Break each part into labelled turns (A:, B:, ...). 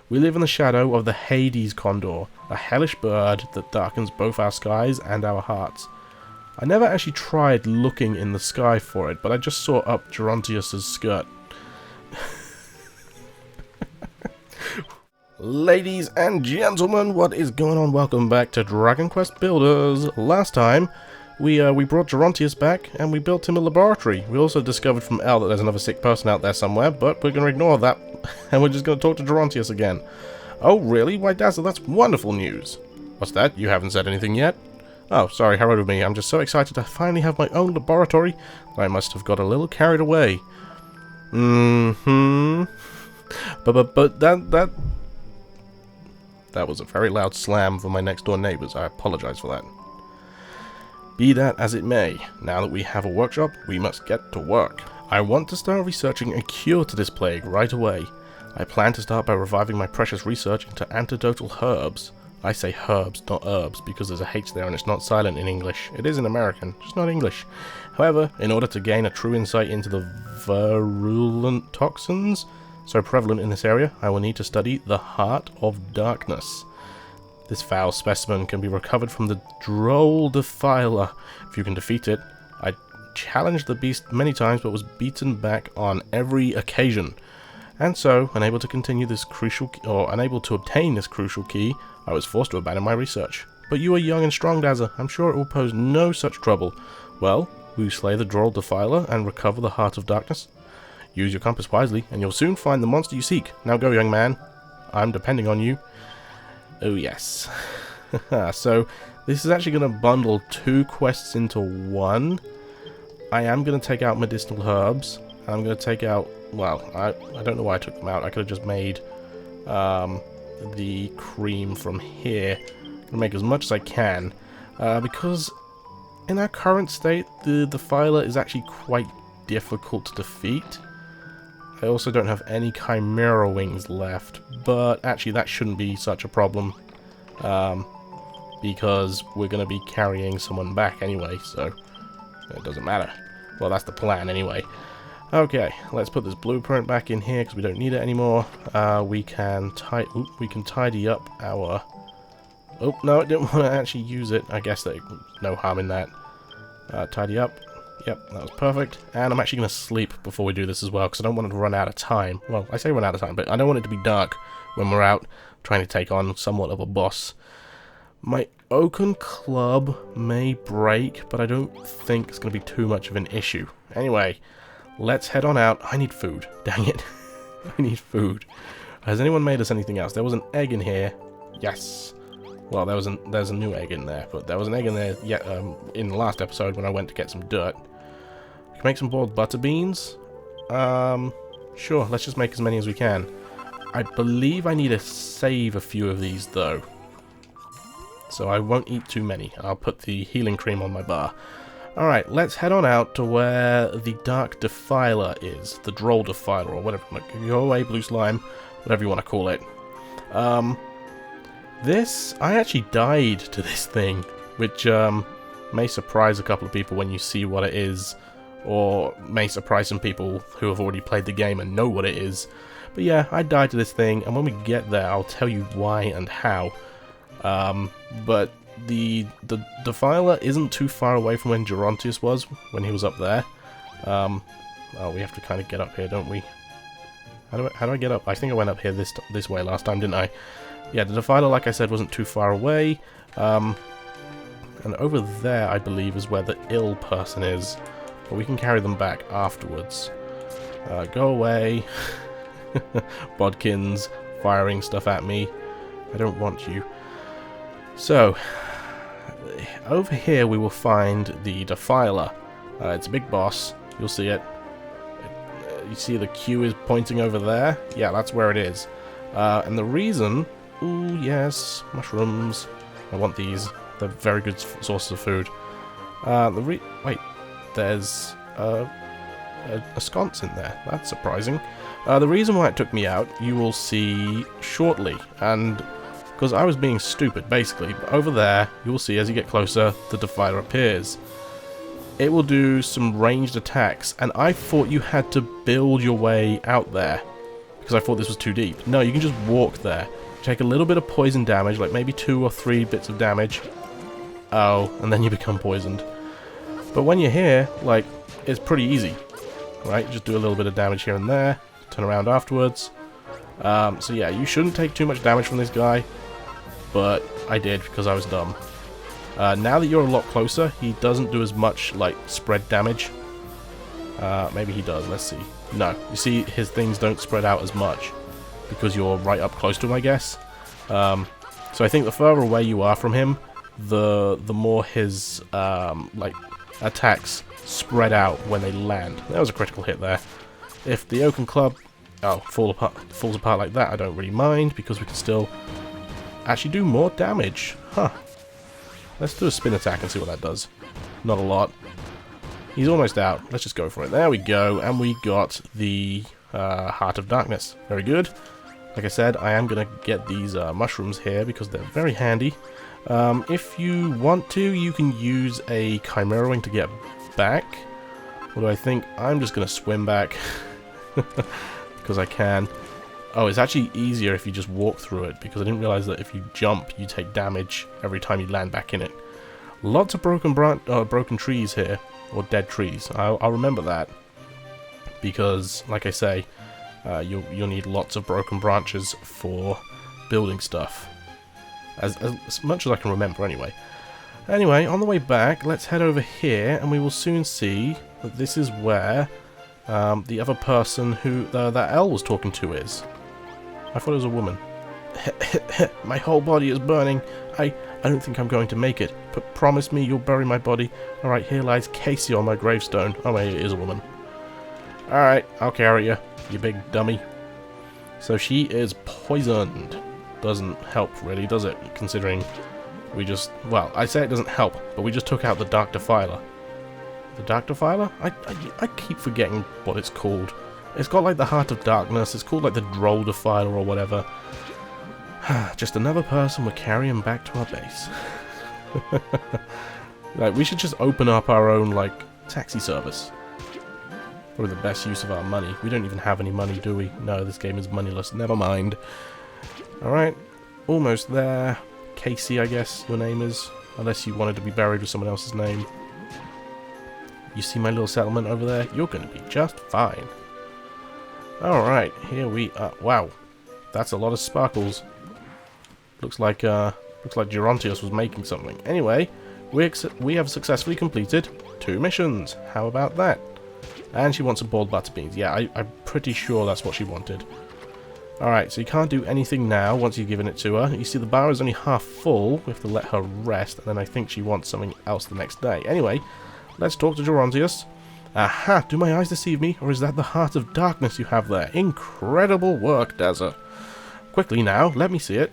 A: We live in the shadow of the Hades condor, a hellish bird that darkens both our skies and our hearts. I never actually tried looking in the sky for it, but I just saw up Gerontius' skirt. Ladies and gentlemen, what is going on? Welcome back to Dragon Quest Builders. Last time, we brought Gerontius back, and we built him a laboratory. We also discovered from Elle that there's another sick person out there somewhere, but we're going to ignore that, and we're just going to talk to Gerontius again. Oh, really? Why, Dazza, that's wonderful news. What's that? You haven't said anything yet? Oh, sorry, how rude of me. I'm just so excited to finally have my own laboratory that I must have got a little carried away. But that was a very loud slam from my next door neighbours. I apologise for that. Be that as it may, now that we have a workshop, we must get to work. I want to start researching a cure to this plague right away. I plan to start by reviving my precious research into antidotal herbs. I say herbs, not herbs, because there's a H there and it's not silent in English. It is in American, just not English. However, in order to gain a true insight into the virulent toxins so prevalent in this area, I will need to study the Heart of Darkness. This foul specimen can be recovered from the Drohl Defiler. If you can defeat it, I challenged the beast many times but was beaten back on every occasion. And so, unable to obtain this crucial key, I was forced to abandon my research. But you are young and strong, Dazza. I'm sure it will pose no such trouble. Well, will you slay the Drohl Defiler and recover the Heart of Darkness? Use your compass wisely, and you'll soon find the monster you seek. Now go, young man. I'm depending on you. Oh, yes. So, this is actually going to bundle 2 quests into one. I am going to take out medicinal herbs. I'm going to take out... Well, I don't know why I took them out. I could have just made the cream from here. I'm going to make as much as I can. Because in our current state, the Defiler is actually quite difficult to defeat. I also don't have any Chimera wings left, but actually that shouldn't be such a problem, because we're going to be carrying someone back anyway, so it doesn't matter. Well, that's the plan anyway. Okay, let's put this blueprint back in here because we don't need it anymore. We can tidy up our... Oh, no, I didn't want to actually use it. I guess there's no harm in that. Tidy up. Yep, that was perfect. And I'm actually going to sleep before we do this as well, because I don't want it to run out of time. Well, I say run out of time, but I don't want it to be dark when we're out trying to take on somewhat of a boss. My oaken club may break, but I don't think it's going to be too much of an issue. Anyway, let's head on out. I need food. Dang it. I need food. Has anyone made us anything else? There was an egg in here. Yes. Well, there's a new egg in there, but there was an egg in there in the last episode when I went to get some dirt. We can make some boiled butter beans. Sure, let's just make as many as we can. I believe I need to save a few of these, though. So I won't eat too many. I'll put the healing cream on my bar. Alright, let's head on out to where the Dark Defiler is. The Drohl Defiler, or whatever. Go away, blue slime. Whatever you want to call it. I actually died to this thing, which may surprise a couple of people when you see what it is, or may surprise some people who have already played the game and know what it is. But yeah, I died to this thing, and when we get there, I'll tell you why and how. But the Defiler isn't too far away from when Gerontius was, when he was up there. Oh, we have to kind of get up here, don't we? How do I get up? I think I went up here this way last time, didn't I? Yeah, the Defiler, like I said, wasn't too far away. And over there, I believe, is where the ill person is. But we can carry them back afterwards. Go away. Bodkins firing stuff at me. I don't want you. So, over here we will find the Defiler. It's a big boss. You'll see it. You see the Q is pointing over there? Yeah, that's where it is. And the reason... Ooh, yes, mushrooms. I want these. They're very good sources of food. Wait, there's a sconce in there. That's surprising. The reason why it took me out, you will see shortly. And because I was being stupid, basically. But over there, you will see as you get closer, the Defiler appears. It will do some ranged attacks, and I thought you had to build your way out there. because I thought this was too deep. No, you can just walk there. Take a little bit of poison damage, like maybe 2 or 3 bits of damage. Oh, and then you become poisoned. But when you're here, like, it's pretty easy, right? Just do a little bit of damage here and there, turn around afterwards. So yeah, you shouldn't take too much damage from this guy, but I did because I was dumb. Now that you're a lot closer, he doesn't do as much, like, spread damage. Maybe he does, let's see. No, you see his things don't spread out as much because you're right up close to him, I guess. So I think the further away you are from him, the more his like attacks spread out when they land. That was a critical hit there. If the Oaken Club falls apart like that, I don't really mind because we can still actually do more damage. Huh. Let's do a spin attack and see what that does. Not a lot. He's almost out. Let's just go for it. There we go. And we got the Heart of Darkness. Very good. Like I said, I am going to get these mushrooms here because they're very handy. If you want to, you can use a Chimera Wing to get back. Although I think I'm just going to swim back because I can. Oh, it's actually easier if you just walk through it because I didn't realize that if you jump, you take damage every time you land back in it. Lots of broken trees here. Or dead trees. I'll remember that because, like I say, you'll need lots of broken branches for building stuff. As much as I can remember, anyway. Anyway, on the way back, let's head over here, and we will soon see that this is where the other person who that Elle was talking to is. I thought it was a woman. My whole body is burning. I don't think I'm going to make it, but promise me you'll bury my body. Alright, here lies Casey on my gravestone. Oh wait, it is a woman. Alright, I'll carry you, you big dummy. So she is poisoned. Doesn't help really, does it? Considering we just... Well, I say it doesn't help, but we just took out the Dark Defiler. The Dark Defiler? I keep forgetting what it's called. It's got like the Heart of Darkness, it's called like the Drohl Defiler or whatever. Just another person we're carrying back to our base. Like, we should just open up our own, like, taxi service. Probably the best use of our money. We don't even have any money, do we? No, this game is moneyless. Never mind. Alright, almost there. Casey, I guess your name is. Unless you wanted to be buried with someone else's name. You see my little settlement over there? You're going to be just fine. Alright, here we are. Wow, that's a lot of sparkles. Looks like Gerontius was making something. Anyway, we have successfully completed 2 missions. How about that? And she wants some boiled butter beans. Yeah, I'm pretty sure that's what she wanted. Alright, so you can't do anything now once you've given it to her. You see the bar is only half full. We have to let her rest, and then I think she wants something else the next day. Anyway, let's talk to Gerontius. Aha! Do my eyes deceive me, or is that the Heart of Darkness you have there? Incredible work, Dazza. Quickly now, let me see it.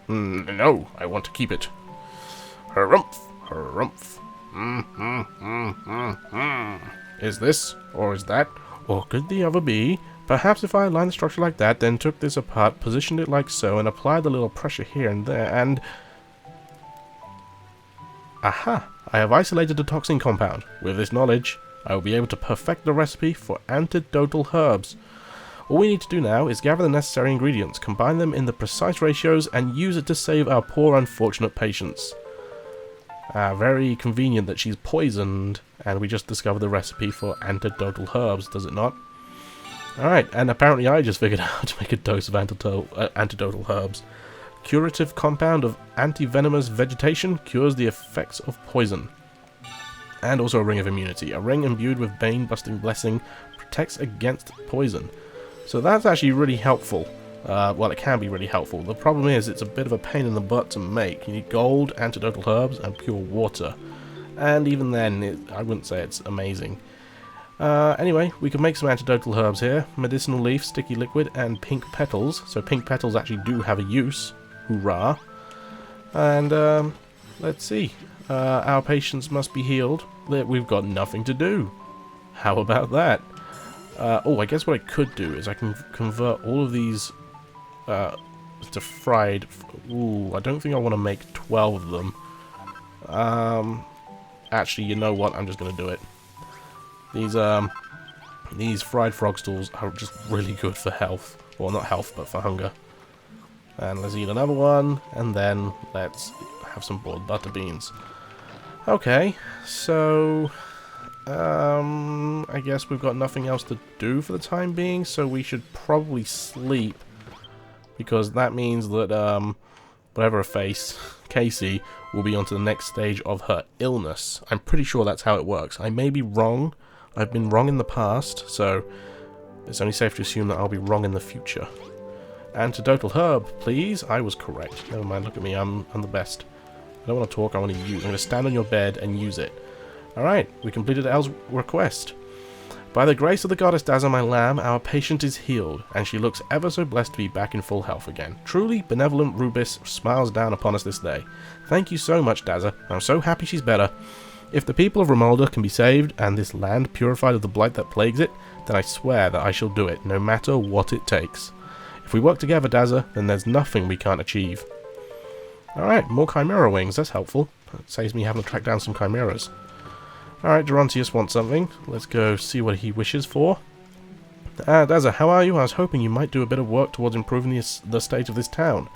A: No, I want to keep it. Harumph, harumph. Is this, or is that, or could the other be? Perhaps if I aligned the structure like that, then took this apart, positioned it like so, and applied a little pressure here and there, and... Aha! I have isolated the toxin compound. With this knowledge, I will be able to perfect the recipe for antidotal herbs. All we need to do now is gather the necessary ingredients, combine them in the precise ratios, and use it to save our poor unfortunate patients. Very convenient that she's poisoned, and we just discovered the recipe for antidotal herbs, does it not? Alright, and apparently I just figured out how to make a dose of antidotal herbs. Curative compound of anti-venomous vegetation cures the effects of poison. And also a ring of immunity. A ring imbued with bane-busting blessing protects against poison. So that's actually really helpful. Well, it can be really helpful. The problem is it's a bit of a pain in the butt to make. You need gold, antidotal herbs, and pure water. And even then, I wouldn't say it's amazing. Anyway, we can make some antidotal herbs here. Medicinal leaf, sticky liquid, and pink petals. So pink petals actually do have a use. Hoorah. And, let's see. Our patients must be healed. We've got nothing to do. How about that? Oh, I guess what I could do is I can convert all of these to fried. Ooh, I don't think I want to make 12 of them. Actually, you know what? I'm just going to do it. These these fried frog stools are just really good for health. Well, not health, but for hunger. And let's eat another one, and then let's have some boiled butter beans. Okay, so I guess we've got nothing else to do for the time being, so we should probably sleep, because that means that whatever her face, Casey, will be on to the next stage of her illness. I'm pretty sure that's how it works. I may be wrong. I've been wrong in the past, so it's only safe to assume that I'll be wrong in the future. Antidotal herb, please. I was correct. Never mind, look at me. I'm the best. I don't want to talk, I want to use. I'm going to stand on your bed and use it. Alright, we completed Elle's request. By the grace of the goddess Dazza, my lamb, our patient is healed, and she looks ever so blessed to be back in full health again. Truly benevolent Rubis smiles down upon us this day. Thank you so much, Dazza. I'm so happy she's better. If the people of Romulda can be saved, and this land purified of the blight that plagues it, then I swear that I shall do it, no matter what it takes. If we work together, Dazza, then there's nothing we can't achieve. Alright, more Chimera wings, that's helpful. It saves me having to track down some Chimeras. Alright, Gerontius wants something. Let's go see what he wishes for. Dazza, how are you? I was hoping you might do a bit of work towards improving the state of this town.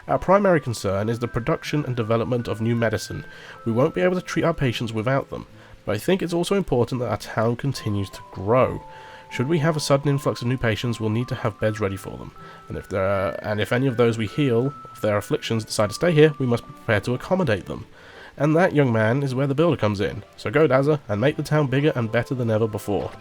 A: Our primary concern is the production and development of new medicine. We won't be able to treat our patients without them, but I think it's also important that our town continues to grow. Should we have a sudden influx of new patients, we'll need to have beds ready for them. And if any of those we heal, if their afflictions decide to stay here, we must be prepared to accommodate them. And that, young man, is where the builder comes in. So go, Dazza, and make the town bigger and better than ever before.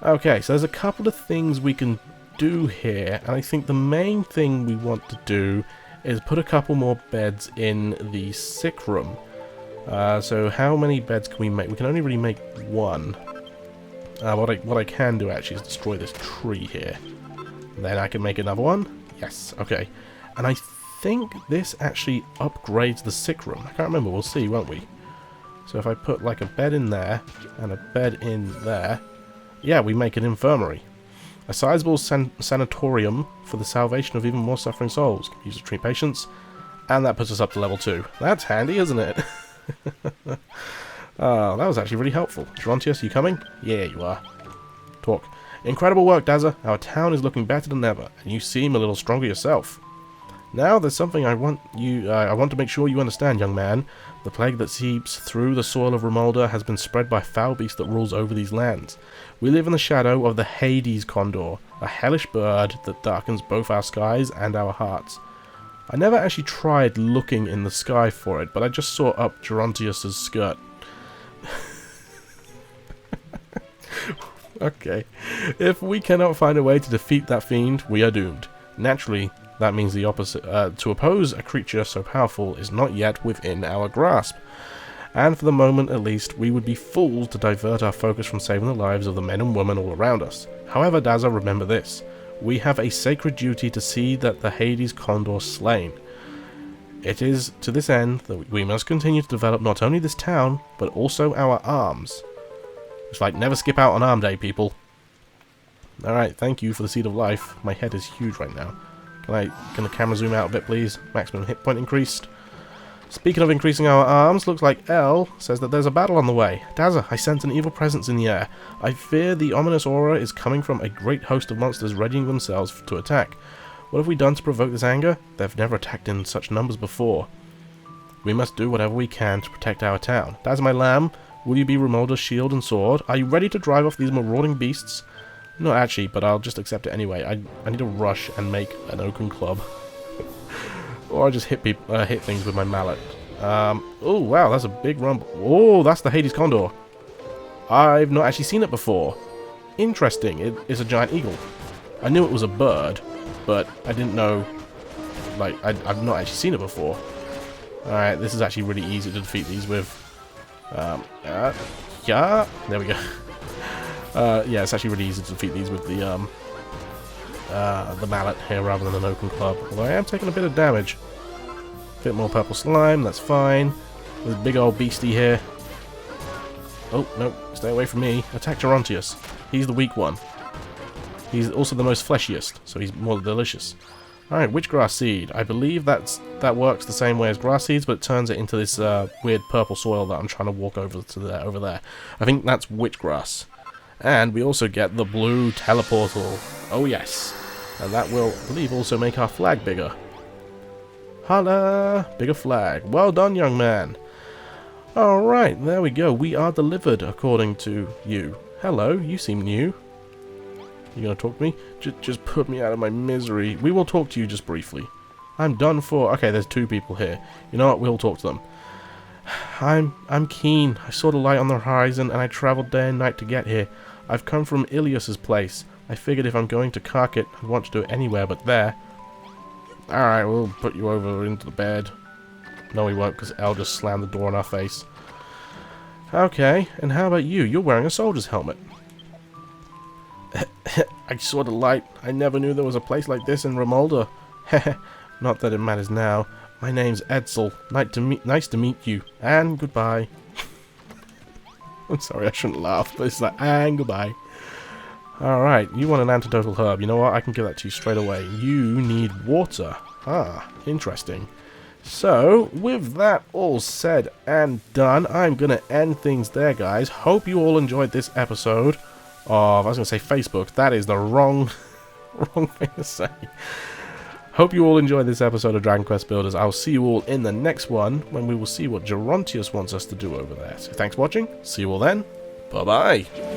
A: Okay, so there's a couple of things we can do here, and I think the main thing we want to do is put a couple more beds in the sick room. So how many beds can we make? We can only really make one. What I can do actually is destroy this tree here. Then I can make another one. Yes, okay. And I think this actually upgrades the sick room. I can't remember, we'll see, won't we? So if I put like a bed in there and a bed in there, yeah, we make an infirmary. A sizable sanatorium for the salvation of even more suffering souls. Used to treat patients, and that puts us up to level 2. That's handy, isn't it? Oh, that was actually really helpful. Gerontius, you coming? Yeah, you are. Talk. Incredible work, Dazza. Our town is looking better than ever, and you seem a little stronger yourself. Now there's something I want to make sure you understand, young man. The plague that seeps through the soil of Romulda has been spread by a foul beast that rules over these lands. We live in the shadow of the Hades condor, a hellish bird that darkens both our skies and our hearts. I never actually tried looking in the sky for it, but I just saw up Gerontius's skirt. Okay. If we cannot find a way to defeat that fiend, we are doomed. Naturally, that means the opposite. To oppose a creature so powerful is not yet within our grasp. And for the moment at least, we would be fools to divert our focus from saving the lives of the men and women all around us. However, Dazza, remember this. We have a sacred duty to see that the Hades condor slain. It is to this end that we must continue to develop not only this town, but also our arms. It's like, never skip out on arm day, people. Alright, thank you for the seed of life. My head is huge right now. Can the camera zoom out a bit, please? Maximum hit point increased. Speaking of increasing our arms, looks like Elle says that there's a battle on the way. Dazza, I sense an evil presence in the air. I fear the ominous aura is coming from a great host of monsters readying themselves to attack. What have we done to provoke this anger? They've never attacked in such numbers before. We must do whatever we can to protect our town. Dazza, my lamb, will you be Romulda's shield and sword? Are you ready to drive off these marauding beasts? Not actually, but I'll just accept it anyway. I need to rush and make an oaken club. Or I just hit things with my mallet. Oh, wow, that's a big rumble. Oh, that's the Hades condor. I've not actually seen it before. Interesting. It's a giant eagle. I knew it was a bird, but I didn't know... Like, I've not actually seen it before. Alright, this is actually really easy to defeat these with. Yeah, there we go. Yeah, it's actually really easy to defeat these with the mallet here rather than an oaken club. Although I am taking a bit of damage. A bit more purple slime, that's fine. There's a big old beastie here. Oh, no, stay away from me. Attack Gerontius. He's the weak one. He's also the most fleshiest, so he's more delicious. Alright, witchgrass seed. I believe that works the same way as grass seeds, but it turns it into this weird purple soil that I'm trying to walk over there. I think that's witchgrass. And we also get the blue teleportal. Oh yes. And that will, I believe, also make our flag bigger. Holla! Bigger flag. Well done, young man. Alright, there we go. We are delivered, according to you. Hello, you seem new. You gonna talk to me? Just put me out of my misery. We will talk to you just briefly. I'm done for. Okay, there's 2 people here. You know what? We'll talk to them. I'm keen. I saw the light on the horizon, and I traveled day and night to get here. I've come from Ilias's place. I figured if I'm going to Karkit, I'd want to do it anywhere but there. Alright, we'll put you over into the bed. No, we won't, because Elle just slammed the door in our face. Okay, and how about you? You're wearing a soldier's helmet. I saw the light. I never knew there was a place like this in Romulda. Not that it matters now. My name's Edsel. Nice to meet you. And goodbye. I'm sorry, I shouldn't laugh, but it's like, and goodbye. Alright, you want an antidotal herb. You know what? I can give that to you straight away. You need water. Ah, interesting. So, with that all said and done, I'm going to end things there, guys. Hope you all enjoyed this episode of, I was going to say Facebook. That is the wrong thing to say. Hope you all enjoyed this episode of Dragon Quest Builders. I'll see you all in the next one, when we will see what Gerontius wants us to do over there. So thanks for watching. See you all then. Bye-bye.